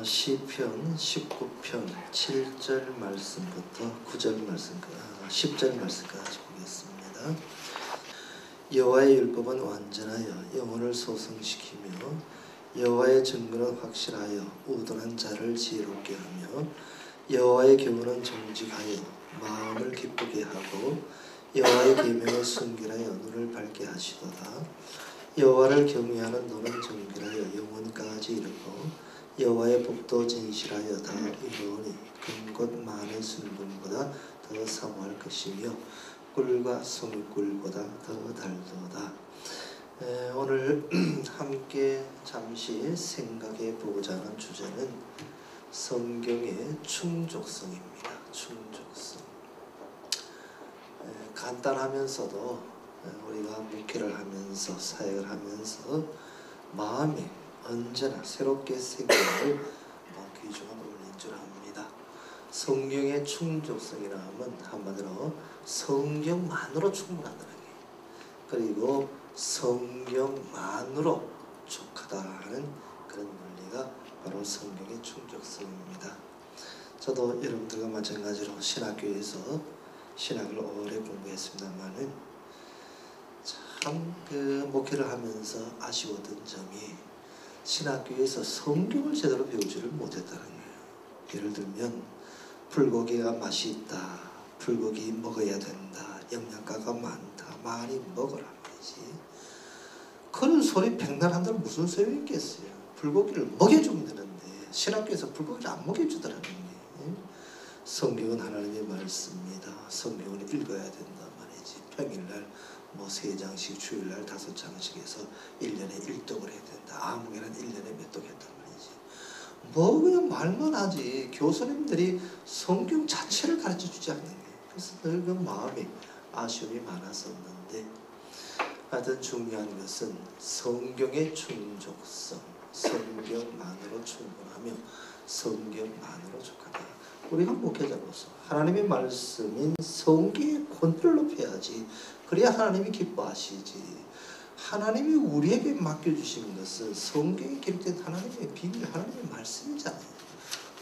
시편 19편 7절 말씀부터 9절 말씀, 10절 말씀까지 보겠습니다. 여호와의 율법은 완전하여 영혼을 소성시키며 여호와의 증거는 확실하여 우둔한 자를 지혜롭게 하며 여호와의 교훈은 정직하여 마음을 기쁘게 하고 여호와의 계명을 순결하여 눈을 밝게 하시도다. 여호와를 경외하는 너는 정결하여 영혼까지 이르고 여호와의 법도 진실하여 다 이루오니 금곧 많은 순금보다 더 사모할 것이며 꿀과 송이꿀보다 더 달도다. 오늘 함께 잠시 생각해 보고자 하는 주제는 성경의 충족성입니다. 충족성. 간단하면서도 우리가 목회를 하면서 사역을 하면서 마음에 언제나 새롭게 새김을 귀중한 원리인 줄 압니다. 성경의 충족성이라 하면 한마디로 성경만으로 충분하다는 게, 그리고 성경만으로 족하다 하는 그런 원리가 바로 성경의 충족성입니다. 저도 여러분들과 마찬가지로 신학교에서 신학을 오래 공부했습니다만은 참 목회를 하면서 아쉬웠던 점이 신학교에서 성경을 제대로 배우지를 못했다는 거예요. 예를 들면 불고기가 맛이 있다, 불고기 먹어야 된다, 영양가가 많다, 많이 먹으라 말이지. 그런 소리 백날 한다면 무슨 소용이 있겠어요. 불고기를 먹여주면 되는데 신학교에서 불고기를 안 먹여주더라는 거예요. 성경은 하나님의 말씀입니다. 성경을 읽어야 된다 말이지. 평일날 3장씩, 주일날 5장씩 해서 1년에 1독을 해야 된다. 아무개는 1년에 몇 독 했단 말이지. 그냥 말만 하지. 교수님들이 성경 자체를 가르쳐주지 않는 거예요. 그래서 늘 그 마음이 아쉬움이 많았었는데, 하여튼 중요한 것은 성경의 충족성, 성경만으로 충분하며 성경만으로 족하다. 우리가 목회자로서 하나님의 말씀인 성경의 권위를 높여야지. 그래야 하나님이 기뻐하시지. 하나님이 우리에게 맡겨주신 것은 성경에 기록된 하나님의 비밀, 하나님의 말씀이잖아요.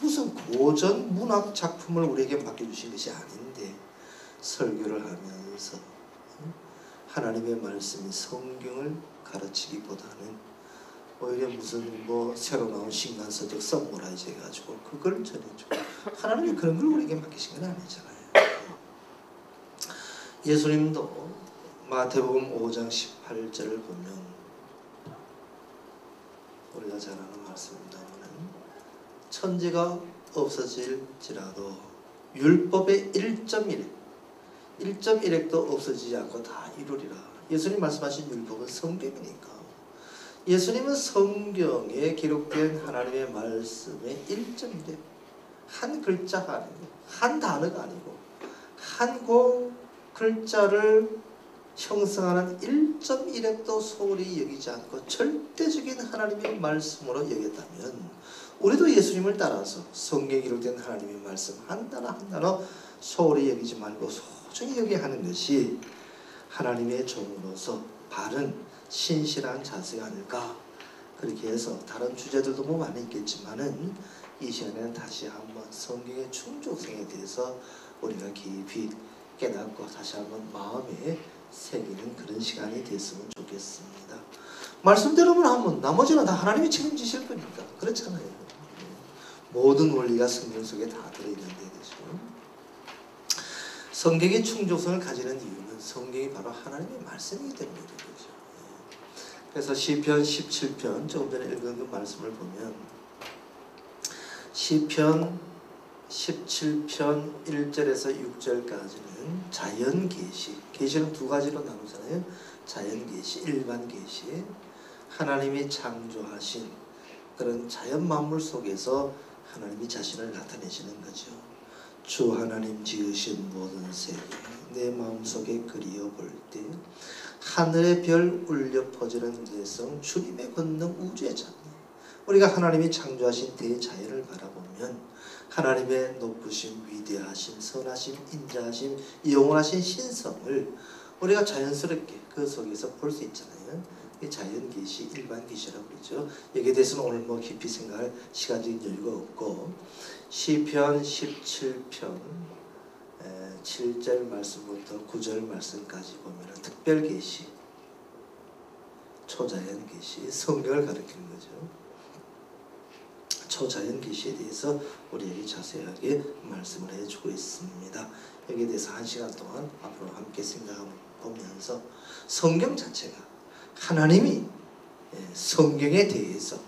무슨 고전 문학 작품을 우리에게 맡겨주신 것이 아닌데, 설교를 하면서 하나님의 말씀인 성경을 가르치기보다는 오히려 무슨 새로 나온 신간서적 썸머라이즈 해가지고 그걸 전해주고, 하나님이 그런 걸 우리에게 맡기신 건 아니잖아요. 예수님도 마태복음 5장 18절을 보면 우리가 잘 아는 말씀입니다만, 천지가 없어질지라도 율법의 1.1획도 없어지지 않고 다 이루리라. 예수님 말씀하신 율법은 성경이니까, 예수님은 성경에 기록된 하나님의 말씀의 1.1획, 한 글자가 아니고 한 단어가 아니고 한 글자를 형성하는 1.1획도 소홀히 여기지 않고 절대적인 하나님의 말씀으로 여겼다면, 우리도 예수님을 따라서 성경에 기록된 하나님의 말씀 한 단어 한 단어 소홀히 여기지 말고 소중히 여겨야 하는 것이 하나님의 종으로서 바른 신실한 자세가 아닐까. 그렇게 해서 다른 주제들도 많이 있겠지만은 이 시간에는 다시 한번 성경의 충족성에 대해서 우리가 깊이 깨닫고 다시 한번 마음에 새기는 그런 시간이 됐으면 좋겠습니다. 말씀대로만 하면 나머지는 다 하나님이 책임지실 거니까. 그렇잖아요. 모든 원리가 성경 속에 다 들어있는데, 그죠? 성경의 충족성을 가지는 이유는 성경이 바로 하나님의 말씀이기 때문이죠. 그죠? 그래서 시편 17편, 조금 전에 읽은 그 말씀을 보면 시편 17편 1절에서 6절까지는 자연계시, 계시는 두 가지로 나누잖아요. 자연계시, 일반계시, 하나님이 창조하신 그런 자연 만물 속에서 하나님이 자신을 나타내시는 거죠. 주 하나님 지으신 모든 세계 내 마음속에 그리어 볼 때 하늘의 별 울려 퍼지는 내성 주님의 권능 우주의 장래. 우리가 하나님이 창조하신 대자연을 바라보면 하나님의 높으심, 위대하심, 선하심, 인자하심, 영원하신 신성을 우리가 자연스럽게 그 속에서 볼 수 있잖아요. 자연 계시, 일반 계시라고 그러죠. 여기에 대해서는 오늘 뭐 깊이 생각할 시간적인 여유가 없고, 시편 17편 7절 말씀부터 9절 말씀까지 보면 특별 계시, 초자연 계시, 성경을 가리키는 거죠. 초자연 계시에 대해서 우리에게 자세하게 말씀을 해주고 있습니다. 여기에 대해서 1시간 동안 앞으로 함께 생각해보면서 성경 자체가 하나님이 성경에 대해서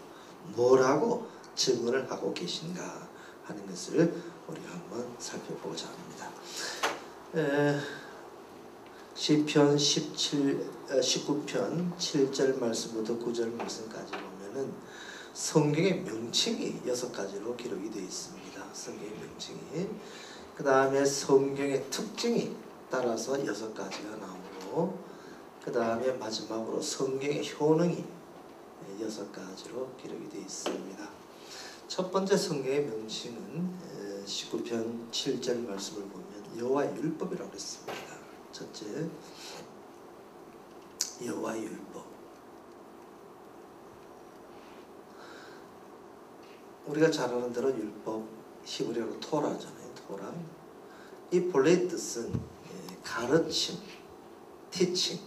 뭐라고 증언을 하고 계신가 하는 것을 우리가 한번 살펴보고자 합니다. 시편 19편 7절 말씀부터 9절 말씀까지 보면은 성경의 명칭이 6가지로 기록이 되어 있습니다. 성경의 명칭이. 그 다음에 성경의 특징이 따라서 6가지가 나오고, 그 다음에 마지막으로 성경의 효능이 6가지로 기록이 되어 있습니다. 첫 번째 성경의 명칭은 19편 7절 말씀을 보면 여호와의 율법이라고 했습니다. 첫째, 여호와의 율법. 우리가 잘 아는 대로 율법, 히브리어로 토라잖아요. 토라. 이 본래의 뜻은 가르침, teaching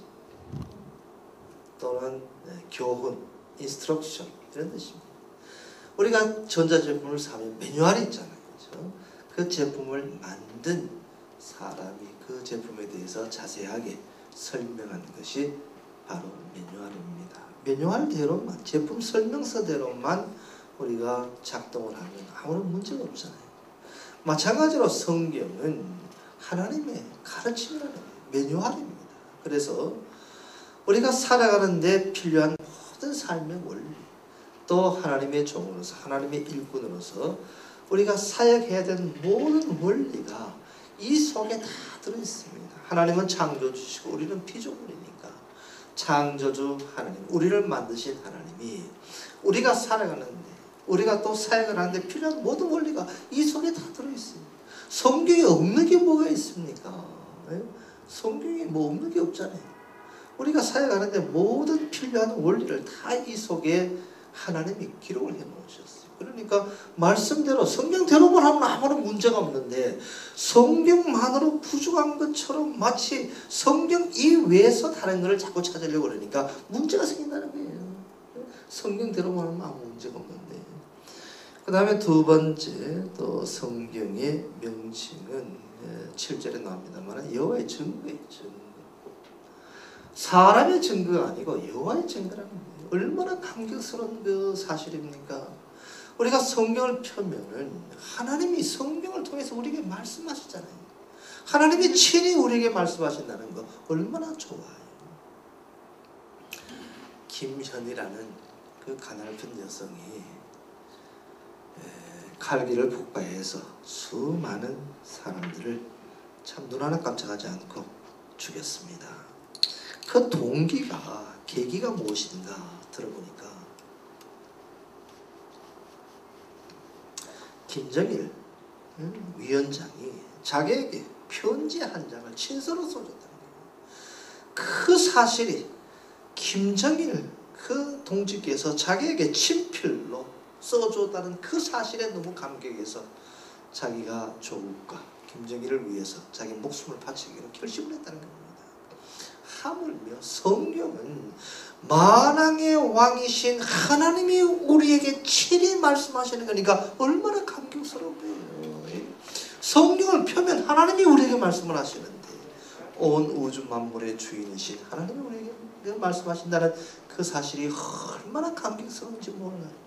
또는 교훈, instruction 이런 뜻입니다. 우리가 전자제품을 사면 매뉴얼이 있잖아요. 그렇죠? 그 제품을 만든 사람이 그 제품에 대해서 자세하게 설명하는 것이 바로 매뉴얼입니다. 매뉴얼대로만, 제품 설명서대로만 우리가 작동을 하면 아무런 문제가 없잖아요. 마찬가지로 성경은 하나님의 가르침이라는 매뉴얼입니다. 그래서 우리가 살아가는 데 필요한 모든 삶의 원리, 또 하나님의 종으로서, 하나님의 일꾼으로서 우리가 사역해야 되는 모든 원리가 이 속에 다 들어있습니다. 하나님은 창조주시고 우리는 피조물이니까 창조주 하나님, 우리를 만드신 하나님이 우리가 살아가는데, 우리가 또 사역을 하는데 필요한 모든 원리가 이 속에 다 들어있습니다. 성경에 없는 게 뭐가 있습니까? 성경에 뭐 없는 게 없잖아요. 우리가 사역하는데 모든 필요한 원리를 다 이 속에 하나님이 기록을 해놓으셨어요. 그러니까 말씀대로 성경대로만 하면 아무런 문제가 없는데, 성경만으로 부족한 것처럼 마치 성경 이외에서 다른 것을 자꾸 찾으려고 그러니까 문제가 생긴다는 거예요. 성경대로만 하면 아무 문제가 없는데. 그 다음에 두 번째, 또 성경의 명칭은 7절에 나옵니다만 여호와의 증거예요. 증거. 사람의 증거가 아니고 여호와의 증거라는 거예요. 얼마나 감격스러운 그 사실입니까? 우리가 성경을 펴면은 하나님이 성경을 통해서 우리에게 말씀하시잖아요. 하나님이 친히 우리에게 말씀하신다는 거 얼마나 좋아요. 김현이라는 그 가냘픈 여성이 칼기를 폭파해서 수많은 사람들을 참 눈 하나 깜짝하지 않고 죽였습니다. 그 동기가, 계기가 무엇인가 들어보니까 김정일 위원장이 자기에게 편지 한 장을 친서로 써줬다는 거예요. 그 사실이 김정일 그 동지께서 자기에게 친필로 써줬다는 그 사실에 너무 감격해서 자기가 조국과 김정일을 위해서 자기 목숨을 바치기로 결심을 했다는 겁니다. 하물며 성경은 만왕의 왕이신 하나님이 우리에게 친히 말씀하시는 거니까 얼마나 감격스러워요. 성경을 펴면 하나님이 우리에게 말씀을 하시는데, 온 우주 만물의 주인이신 하나님이 우리에게 말씀하신다는 그 사실이 얼마나 감격스러운지 몰라요.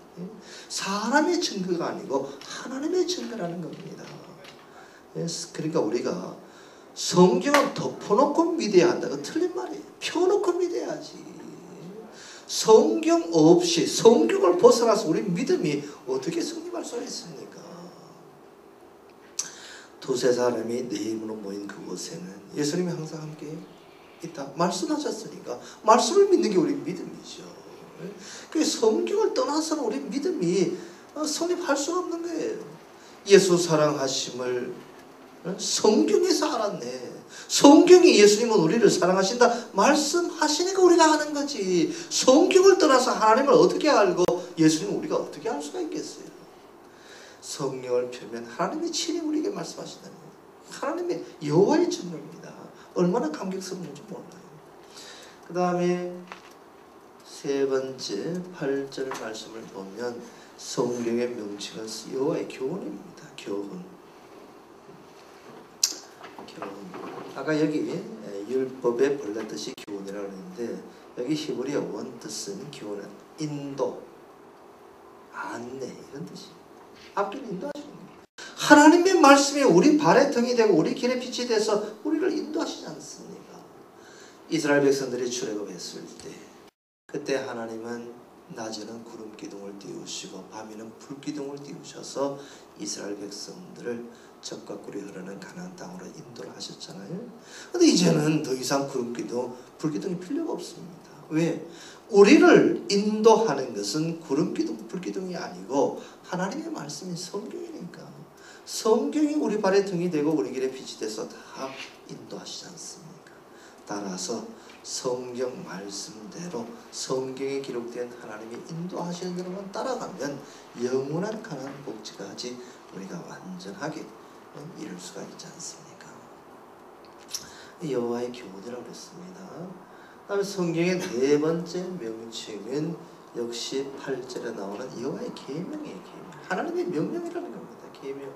사람의 증거가 아니고 하나님의 증거라는 겁니다. 그러니까 우리가 성경은 덮어놓고 믿어야 한다고 틀린 말이에요. 펴놓고 믿어야지. 성경 없이, 성경을 벗어나서 우리 믿음이 어떻게 성립할 수가 있습니까? 두세 사람이 네 힘으로 모인 그곳에는 예수님이 항상 함께 있다 말씀하셨으니까 말씀을 믿는 게 우리 믿음이죠. 그 성경을 떠나서는 우리 믿음이 성립할 수가 없는 거예요. 예수 사랑하심을 성경에서 알았네. 성경이 예수님은 우리를 사랑하신다 말씀하시니까 우리가 아는 거지. 성경을 떠나서 하나님을 어떻게 알고 예수님을 우리가 어떻게 알 수가 있겠어요. 성령을 펴면 하나님이 친히 우리에게 말씀하신다는 거예요. 하나님의 여호와의 증거입니다. 얼마나 감격스러운지 몰라요. 그 다음에 세 번째 8절 말씀을 보면 성경의 명칭은 여호와의 교훈입니다. 교훈. 아까 여기 율법의 본래 뜻이 교훈이라고 했는데 여기 히브리어 원 뜻은 교훈은 인도, 안내 이런 뜻이에요. 앞뒤로 인도하시는 거예요. 하나님의 말씀이 우리 발의 등이 되고 우리 길의 빛이 돼서 우리를 인도하시지 않습니까? 이스라엘 백성들이 출애굽했을 때 그때 하나님은 낮에는 구름 기둥을 띄우시고 밤에는 불 기둥을 띄우셔서 이스라엘 백성들을 적과 꿀이 흐르는 가나안 땅으로 인도를 하셨잖아요. 근데 이제는 더 이상 구름 기둥, 불 기둥이 필요가 없습니다. 왜? 우리를 인도하는 것은 구름 기둥, 불 기둥이 아니고 하나님의 말씀인 성경이니까. 성경이 우리 발의 등이 되고 우리 길의 빛이 돼서 다 인도하시지 않습니까? 따라서 성경 말씀대로 성경에 기록된 하나님이 인도하시는 대로만 따라가면 영원한 가나안 복지까지 우리가 완전하게 이룰 수가 있지 않습니까? 여호와의 교훈이라고 그랬습니다. 다음에 성경의 네 번째 명칭은 역시 8절에 나오는 여호와의 계명이에요. 계명. 하나님의 명령이라는 겁니다. 계명.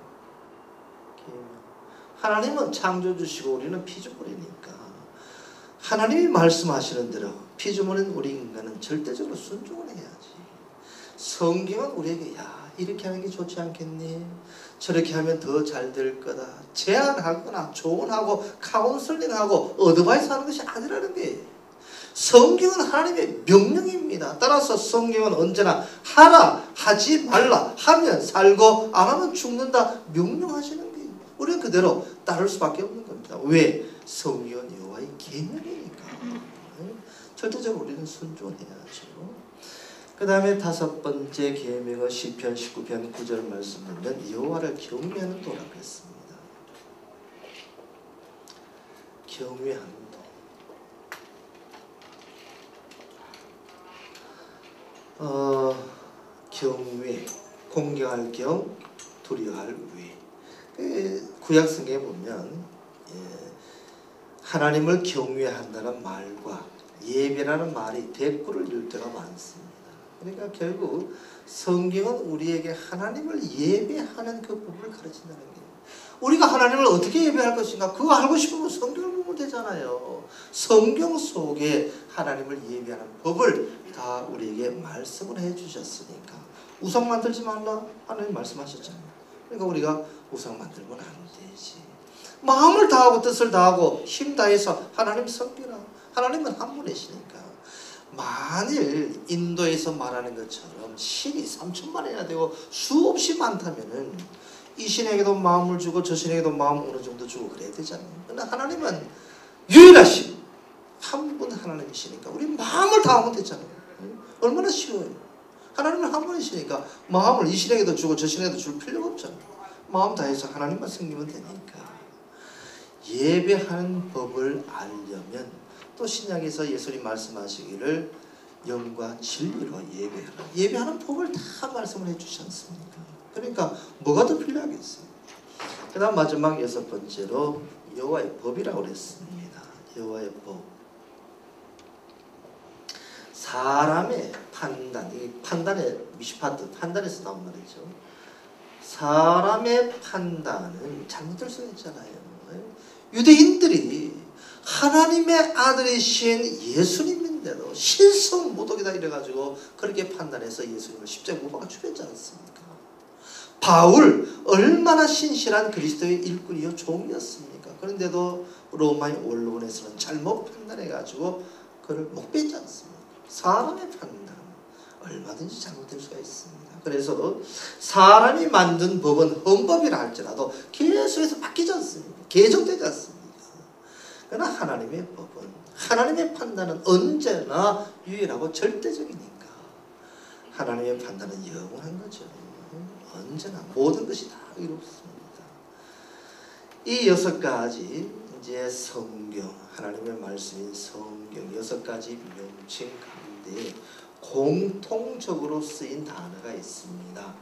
하나님은 창조주시고 우리는 피조물이니까 하나님이 말씀하시는 대로 피조물인 우리 인간은 절대적으로 순종을 해야지. 성경은 우리에게 이렇게 하는 게 좋지 않겠니? 저렇게 하면 더 잘 될 거다. 제안하거나 조언하고 카운슬링하고 어드바이스 하는 것이 아니라는 거예요. 성경은 하나님의 명령입니다. 따라서 성경은 언제나 하라, 하지 말라, 하면 살고 안 하면 죽는다 명령하시는 거예요. 우리는 그대로 따를 수밖에 없는 겁니다. 왜? 성경은 여호와의 계명이니까. 절대적으로 우리는 순종해야죠. 그 다음에 다섯 번째 계명은 시편 19편 9절 말씀 보면 여호와를 경외하는 도라고 했습니다. 경외하는 도. 경외, 공경할 경, 두려워할 위. 구약 성경에 보면 하나님을 경외한다는 말과 예배라는 말이 대꾸를 이룰 때가 많습니다. 그러니까 결국 성경은 우리에게 하나님을 예배하는 그 법을 가르친다는 거예요. 우리가 하나님을 어떻게 예배할 것인가 그거 알고 싶으면 성경을 보면 되잖아요. 성경 속에 하나님을 예배하는 법을 다 우리에게 말씀을 해주셨으니까 우상 만들지 말라 하나님 말씀하셨잖아요. 그러니까 우리가 우상 만들면 안 되지. 마음을 다하고 뜻을 다하고 힘 다해서 하나님 섬기라. 하나님은 한 분이시니까. 만일 인도에서 말하는 것처럼 신이 3천만이나 되고 수없이 많다면은 이 신에게도 마음을 주고 저 신에게도 마음 어느 정도 주고 그래야 되잖아요. 그러나 하나님은 유일하신 한 분 하나님이시니까 우리 마음을 다하면 되잖아요. 얼마나 쉬워요. 하나님은 한 분이시니까 마음을 이 신에게도 주고 저 신에게도 줄 필요가 없잖아요. 마음 다해서 하나님만 섬기면 되니까. 예배하는 법을 알려면 또 신약에서 예수님 말씀하시기를 영과 진리로 예배하라. 예배하는 법을 다 말씀을 해주지 않습니까? 그러니까 뭐가 더 필요하겠어요? 그 다음 마지막 여섯 번째로 여호와의 법이라고 그랬습니다. 여호와의 법. 사람의 판단, 이 판단의 미시파트, 판단에서 나온 말이죠. 사람의 판단은 잘못될 수 있잖아요. 유대인들이 하나님의 아들이신 예수님인데도 신성모독이다 이래가지고 그렇게 판단해서 예수님을 십자가에 못 박아 죽였지 않습니까? 바울 얼마나 신실한 그리스도의 일꾼이요 종이었습니까? 그런데도 로마의 원로원에서는 잘못 판단해가지고 그를 못 뺐지 않습니까? 사람의 판단 얼마든지 잘못될 수가 있습니다. 그래서 사람이 만든 법은 헌법이라 할지라도 계속해서 바뀌지 않습니다. 개정되지 않습니다. 그러나 하나님의 법은, 하나님의 판단은 언제나 유일하고 절대적이니까 하나님의 판단은 영원한 거죠. 언제나 모든 것이 다 이롭습니다. 이 6가지 이제 성경, 하나님의 말씀인 성경 6가지 명칭 가운데 공통적으로 쓰인 단어가 있습니다.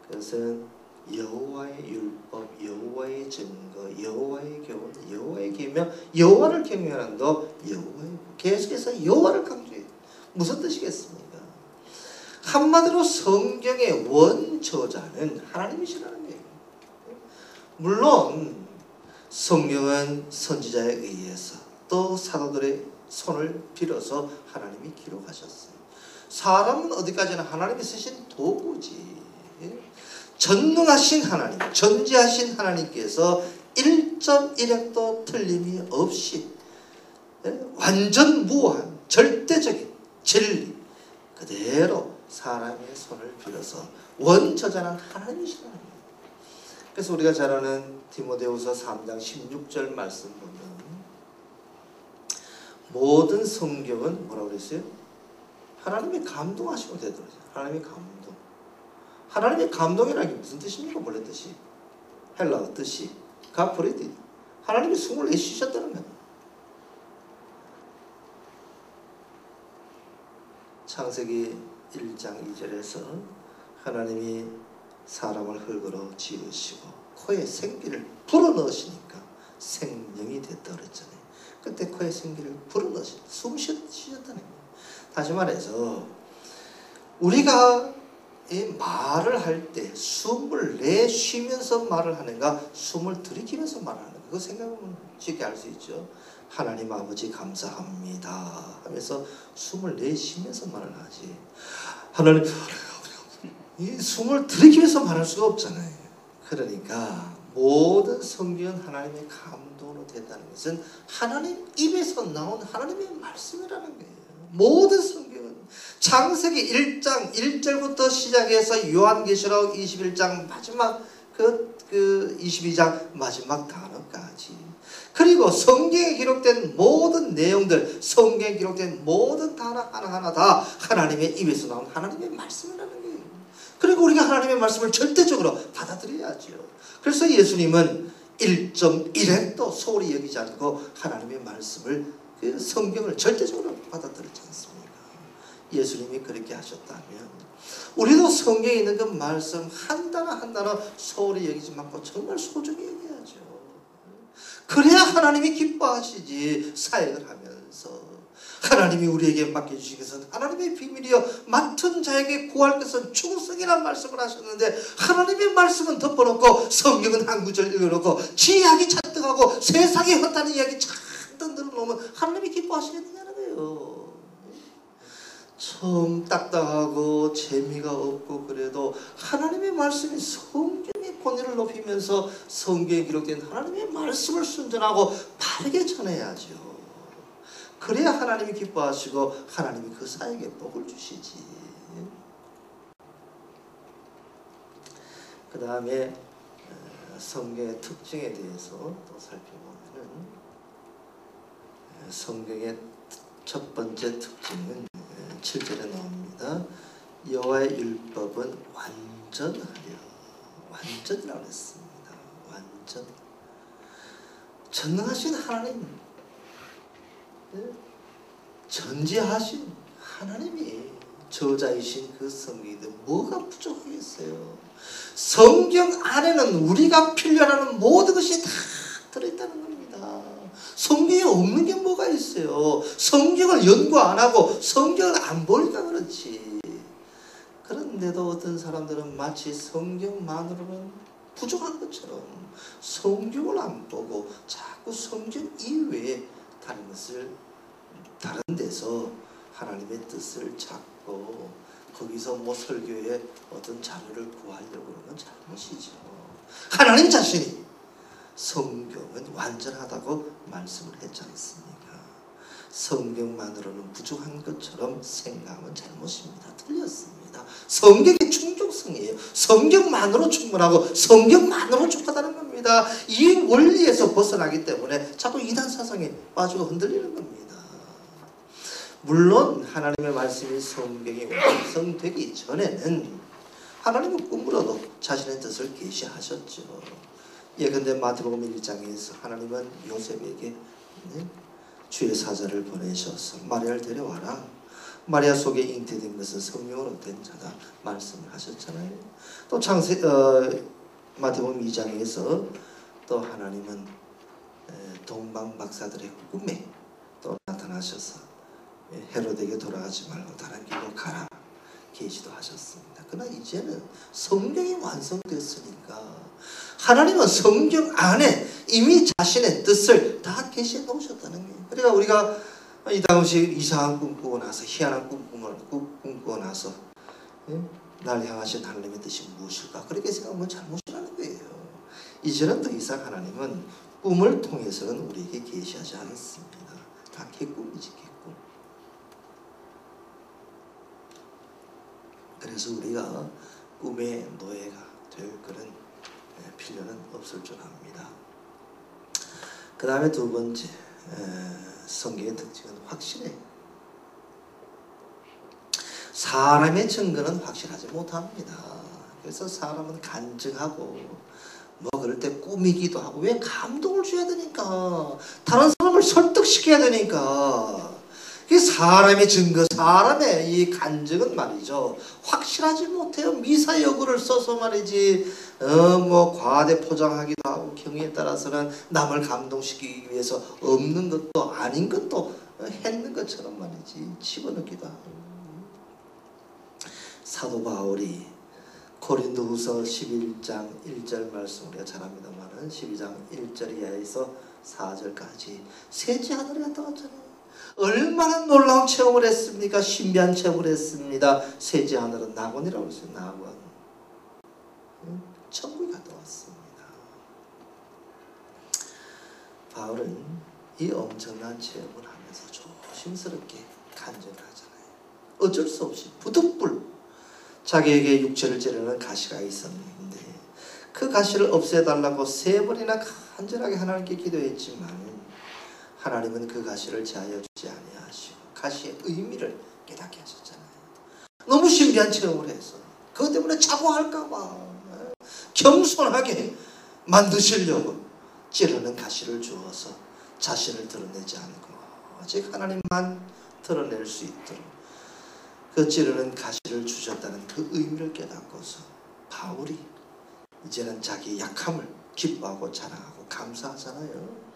그것은 여호와의 율법, 여호와의 증거, 여호와의 교훈, 여호와의 계명, 여호와를 경외하는 것, 여호와의 계속해서 여호와를 강조해요. 무슨 뜻이겠습니까? 한마디로 성경의 원저자는 하나님이시라는 거예요. 물론 성경은 선지자에 의해서 또 사도들의 손을 빌어서 하나님이 기록하셨어요. 사람은 어디까지나 하나님이 쓰신 도구지. 전능하신 하나님, 전지하신 하나님께서 1.1획도 틀림이 없이 완전 무한 절대적인 진리 그대로 사람의 손을 빌어서 원저자는 하나님이시라는 거예요. 그래서 우리가 잘 아는 디모데후서 3장 16절 말씀 보면 모든 성경은 뭐라고 그랬어요? 하나님이 감동하시고 되더라고요. 하나님의 감동. 하나님의 감동이라는 게 무슨 뜻입니까? 원래 뜻이 헬라어 뜻이 가프레디. 하나님이 숨을 내쉬셨다는 거예요. 창세기 1장 2절에서 하나님이 사람을 흙으로 지으시고 코에 생기를 불어넣으시니까 생명이 됐다 그랬잖아요. 그때 코에 생기를 불어넣으시 숨 쉬셨다는 거예요. 다시 말해서 우리가 이 말을 할 때 숨을 내쉬면서 말을 하는가 숨을 들이키면서 말을 하는가 그거 생각하면 쉽게 알 수 있죠. 하나님 아버지 감사합니다 하면서 숨을 내쉬면서 말을 하지 하나님 이 숨을 들이키면서 말할 수가 없잖아요. 그러니까 모든 성경은 하나님의 감동으로 됐다는 것은 하나님 입에서 나온 하나님의 말씀이라는 거예요. 모든 성경은 창세기 1장 1절부터 시작해서 요한계시록 21장 마지막 그 22장 마지막 단어까지 그리고 성경에 기록된 모든 내용들 성경에 기록된 모든 단어 하나하나 다 하나님의 입에서 나온 하나님의 말씀이라는 거예요. 그리고 우리가 하나님의 말씀을 절대적으로 받아들여야죠. 그래서 예수님은 1.1획도 소홀히 여기지 않고 하나님의 말씀을 그 성경을 절대적으로 받아들였지 않습니까? 예수님이 그렇게 하셨다면 우리도 성경에 있는 그 말씀 한 단어 한 단어 소홀히 여기지 말고 정말 소중히 여겨야죠. 그래야 하나님이 기뻐하시지. 사역을 하면서 하나님이 우리에게 맡겨주신 것은 하나님의 비밀이요 맡은 자에게 구할 것은 충성이라는 말씀을 하셨는데 하나님의 말씀은 덮어놓고 성경은 한 구절 읽어놓고 지 이야기 잔뜩 하고 세상에 헛다는 이야기 잔뜩 들어놓으면 하나님이 기뻐하시겠느냐는 거예요. 좀 딱딱하고 재미가 없고 그래도 하나님의 말씀이 성경의 권위를 높이면서 성경에 기록된 하나님의 말씀을 순전하고 바르게 전해야죠. 그래야 하나님이 기뻐하시고 하나님이 그 사역에 복을 주시지. 그 다음에 성경의 특징에 대해서 또 살펴보면 성경의 첫 번째 특징은 7절에 나옵니다. 여호와의 율법은 완전하려. 완전이라고 했습니다. 완전. 전능하신 하나님, 전지하신 하나님이 저자이신 그 성경인데 뭐가 부족하겠어요? 성경 안에는 우리가 필요하는 모든 것이 다 들어있다는 겁니다. 성경에 없는 게 뭐가 있어요? 성경을 연구 안 하고 성경을 안 보니까 그렇지. 그런데도 어떤 사람들은 마치 성경만으로는 부족한 것처럼 성경을 안 보고 자꾸 성경 이외에 다른 것을 다른 데서 하나님의 뜻을 찾고 거기서 뭐 설교에 어떤 자료를 구하려고 그러면 잘못이죠. 하나님 자신이 성경은 완전하다고 말씀을 했지 않습니까? 성경만으로는 부족한 것처럼 생각하면 잘못입니다. 틀렸습니다. 성경의 충족성이에요. 성경만으로 충분하고 성경만으로 족하다는 겁니다. 이 원리에서 벗어나기 때문에 자꾸 이단 사상에 빠지고 흔들리는 겁니다. 물론 하나님의 말씀이 성경이 완성되기 전에는 하나님은 꿈으로도 자신의 뜻을 계시하셨죠. 예컨대 마태복음 1장에서 하나님은 요셉에게 주의 사자를 보내셔서 마리아를 데려와라. 마리아 속에 잉태된 것은 성령으로 된 자다 말씀을 하셨잖아요. 또 마태복음 2장에서 또 하나님은 동방 박사들의 꿈에 또 나타나셔서 헤로데에게 돌아가지 말고 다른 길로 가라 계시도 하셨습니다. 그러나 이제는 성경이 완성됐으니까 하나님은 성경 안에 이미 자신의 뜻을 다 계시해 놓으셨다는 거예요. 그러니까 우리가 이 당시 이상한 꿈 꾸고 나서 희한한 꿈 꾸고 나서 날 향하신 하나님의 뜻이 무엇일까 그렇게 생각하면 잘못이라는 거예요. 이제는 더 이상 하나님은 꿈을 통해서는 우리에게 계시하지 않습니다. 다 개꿈이지 개꿈. 그래서 우리가 꿈의 노예가 될 그런 필요는 없을 줄 압니다. 그 다음에 두 번째 성경의 특징은 확실해. 사람의 증거는 확실하지 못합니다. 그래서 사람은 간증하고 뭐 그럴 때 꾸미기도 하고 왜 감동을 줘야 되니까 다른 사람을 설득시켜야 되니까 그 사람의 증거 사람의 이 간증은 말이죠 확실하지 못해요. 미사여구를 써서 말이지 뭐 과대 포장하기도 하고 경우에 따라서는 남을 감동시키기 위해서 없는 것도 아닌 것도 했는 것처럼 말이지 집어넣기도 하고. 사도 바울이 고린도후서 11장 1절 말씀 우리가 잘 합니다만 12장 1절 이하에서 4절까지 셋째 하늘에 갔다 왔잖아요. 얼마나 놀라운 체험을 했습니까? 신비한 체험을 했습니다. 셋째 하늘은 낙원이라고 했어요. 낙원. 천국에 갔다 왔습니다. 바울은 이 엄청난 체험을 하면서 조심스럽게 간증을 하잖아요. 어쩔 수 없이 부득불 자기에게 육체를 찌르는 가시가 있었는데 그 가시를 없애달라고 3번이나 간절하게 하나님께 기도했지만 하나님은 그 가시를 제하여 주지 아니하시고 가시의 의미를 깨닫게 하셨잖아요. 너무 신비한 체험을 해서 그것 때문에 자고할까봐 겸손하게 만드시려고 찌르는 가시를 주어서 자신을 드러내지 않고 오직 하나님만 드러낼 수 있도록 그 찌르는 가시를 주셨다는 그 의미를 깨닫고서 바울이 이제는 자기 약함을 기뻐하고 자랑하고 감사하잖아요.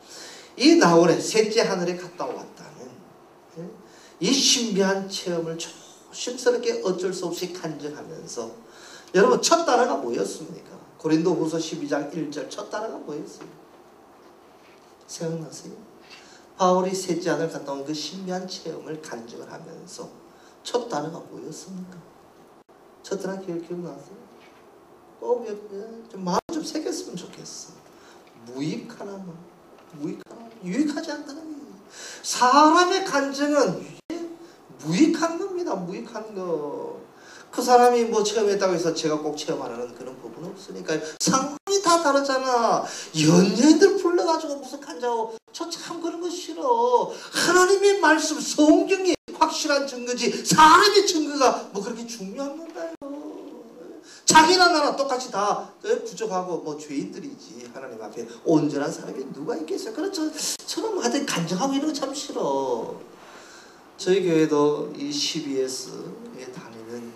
이 나홀에 셋째 하늘에 갔다 왔다는 이 신비한 체험을 조심스럽게 어쩔 수 없이 간증하면서 여러분 첫 단어가 뭐였습니까? 고린도후서 12장 1절 첫 단어가 뭐였어요? 생각나세요? 바울이 셋째 하늘 갔다 온 그 신비한 체험을 간증을 하면서 첫 단어가 뭐였습니까? 첫 단어 기억나세요? 좀 마음 좀 새겼으면 좋겠어. 무익하나 유익하지 않다는 거예요. 사람의 간증은 무익한 겁니다. 무익한 거. 그 사람이 뭐 체험했다고 해서 제가 꼭 체험하라는 그런 법은 없으니까요. 상황이 다 다르잖아. 연예인들 불러가지고 무슨 간증하고 저 참 그런 거 싫어. 하나님의 말씀 성경이 확실한 증거지 사람의 증거가 뭐 그렇게 중요한 건가요? 자기나 나나 똑같이 다 부족하고 뭐 죄인들이지 하나님 앞에 온전한 사람이 누가 있겠어요? 그래서 저는 하여튼 간증하고 이런 거 참 싫어. 저희 교회도 이 CBS에 다니는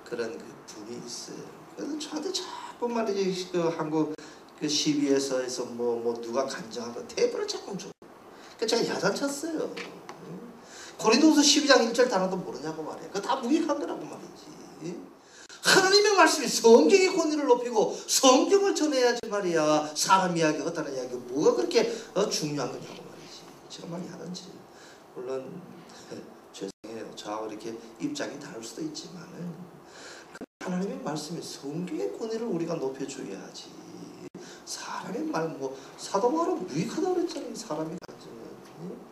그런 그 분이 있어요. 그래서 저한테 자꾸 말이지 그 한국 그 CBS에서 뭐 누가 간증하고 테이프를 자꾸 줘. 그래서 제가 야단쳤어요. 고린도후서 12장 1절 단어도 모르냐고 말이야. 그거 다 무익한 거라고 말이지. 하나님의 말씀이 성경의 권위를 높이고 성경을 전해야지 말이야. 사람 이야기, 헛다른 이야기 뭐가 그렇게 중요한 거냐고 말이지. 제가 많이 하는지. 물론 죄송해요. 저하고 이렇게 입장이 다를 수도 있지만은 하나님의 말씀이 성경의 권위를 우리가 높여줘야 하지. 사람의 말 뭐 사도 바울은 무익하다고 그랬잖아요. 사람이 가지는.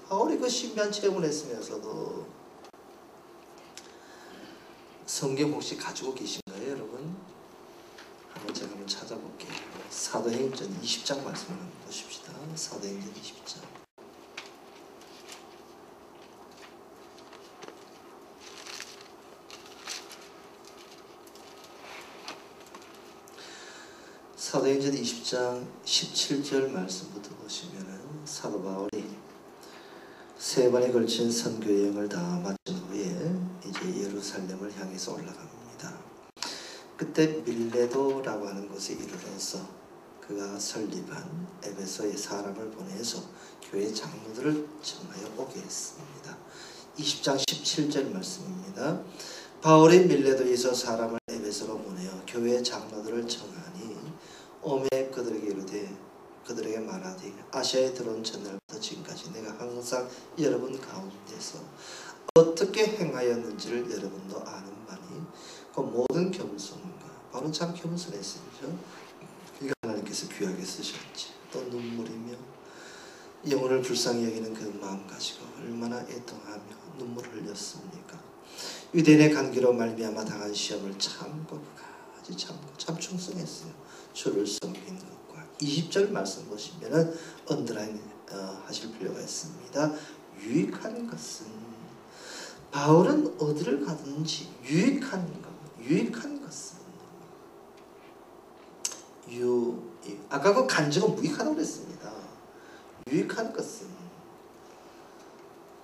바울이 그 신비한 체험을 했으면서도 성경 혹시 가지고 계신가요, 여러분? 한번 제가 한번 찾아볼게요. 사도행전 20장 말씀을 한번 보십시다. 사도행전 20장. 사도행전 20장 17절 말씀부터 보시면은 사도 바울이 세 번에 걸친 선교 여행을 다 마친 후에 이제 예루살렘을 향해서 올라갑니다. 그때 밀레도라고 하는 곳에 이르러서 그가 설립한 에베소의 사람을 보내서 교회 장로들을 청하여 오게 했습니다. 20장 17절 말씀입니다. 바울이 밀레도에서 사람을 에베소로 보내어 교회 장로들을 청하니 오매 그들에게 이르되 그들에게 말하되 아시아에 들어온 전날부터 지금까지 내가 항상 여러분 가운데서 어떻게 행하였는지를 여러분도 아는 바니 그 모든 겸손과 바울은 참 겸손했어요. 그러니까 하나님께서 귀하게 쓰셨지. 또 눈물이며 영혼을 불쌍히 여기는 그 마음 가지고 얼마나 애통하며 눈물을 흘렸습니까? 유대인의 간기로 말미암아 당한 시험을 참고 끝까지 참고 참 충성했어요. 주를 섬긴 것과 20절 말씀 보시면은 언더라인 하실 필요가 있습니다. 유익한 것은 바울은 어디를 가든지 유익한 것은 아까 그 간증은 무익하다고 그랬습니다. 유익한 것은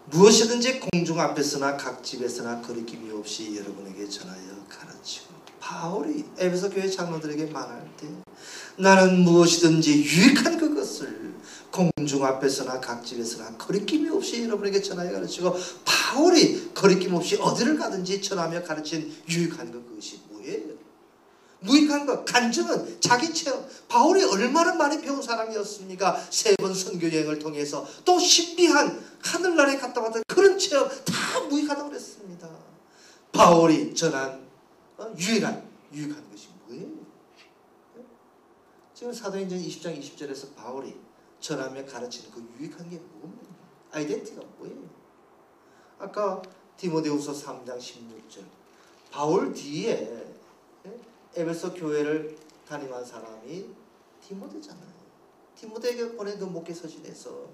무엇이든지 공중 앞에서나 각 집에서나 거리낌이 없이 여러분에게 전하여 가르치고 바울이 에베소 교회 장로들에게 말할 때 나는 무엇이든지 유익한 그것을 공중 앞에서나 각 집에서나 거리낌이 없이 여러분에게 전하여 가르치고 바울이 거리낌 없이 어디를 가든지 전하며 가르친 유익한 그것이 뭐예요? 무익한 것, 간증은 자기 체험. 바울이 얼마나 많이 배운 사람이었습니까? 3번 선교 여행을 통해서 또 신비한 하늘나라에 갔다 왔던 그런 체험 다 무익하다고 그랬습니다. 바울이 전한 유일한 것이 뭐예요? 지금 사도행전 20장 20절에서 바울이 전하며 가르치는 그 유익한 게 뭡니까? 아이덴티티가 뭐예요? 아까 디모데후서 3장 16절 바울 뒤에 에베소 교회를 담임한 사람이 디모데잖아요. 디모데에게 보낸 그 목회 서신에서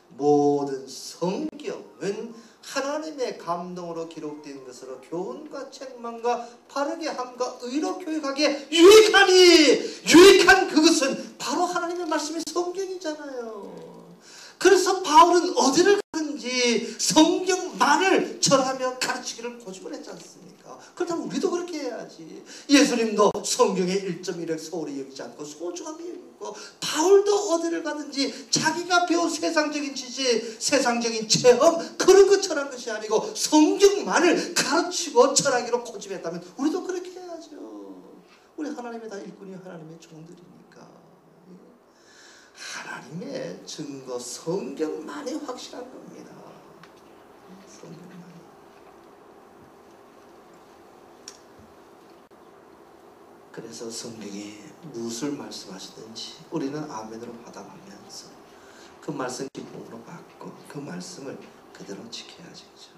모든 성경은 하나님의 감동으로 기록된 것으로 교훈과 책망과 바르게 함과 의로 교육하기에 유익한 그것은 바로 하나님의 말씀이 성경이잖아요. 그래서 바울은 어디를 가든지 성경만을 전하며 가르치기를 고집을 했지 않습니까? 그렇다면 우리도 그렇게 해야지. 예수님도 성경의 1.1획 소홀히 여기지 않고 소중하게 여기고 바울도 어디를 가든지 자기가 배운 세상적인 지식, 세상적인 체험 그런 것 전한 것이 아니고 성경만을 가르치고 전하기로 고집했다면 우리도 그렇게 해야죠. 우리 하나님의 다 일꾼이 하나님의 종들이니까. 하나님의 증거 성경만이 확실한 겁니다. 성경만이. 그래서 성경이 무엇을 말씀하시든지 우리는 아멘으로 받아가면서 그 말씀 기쁨으로 받고 그 말씀을 그대로 지켜야지. 그렇죠?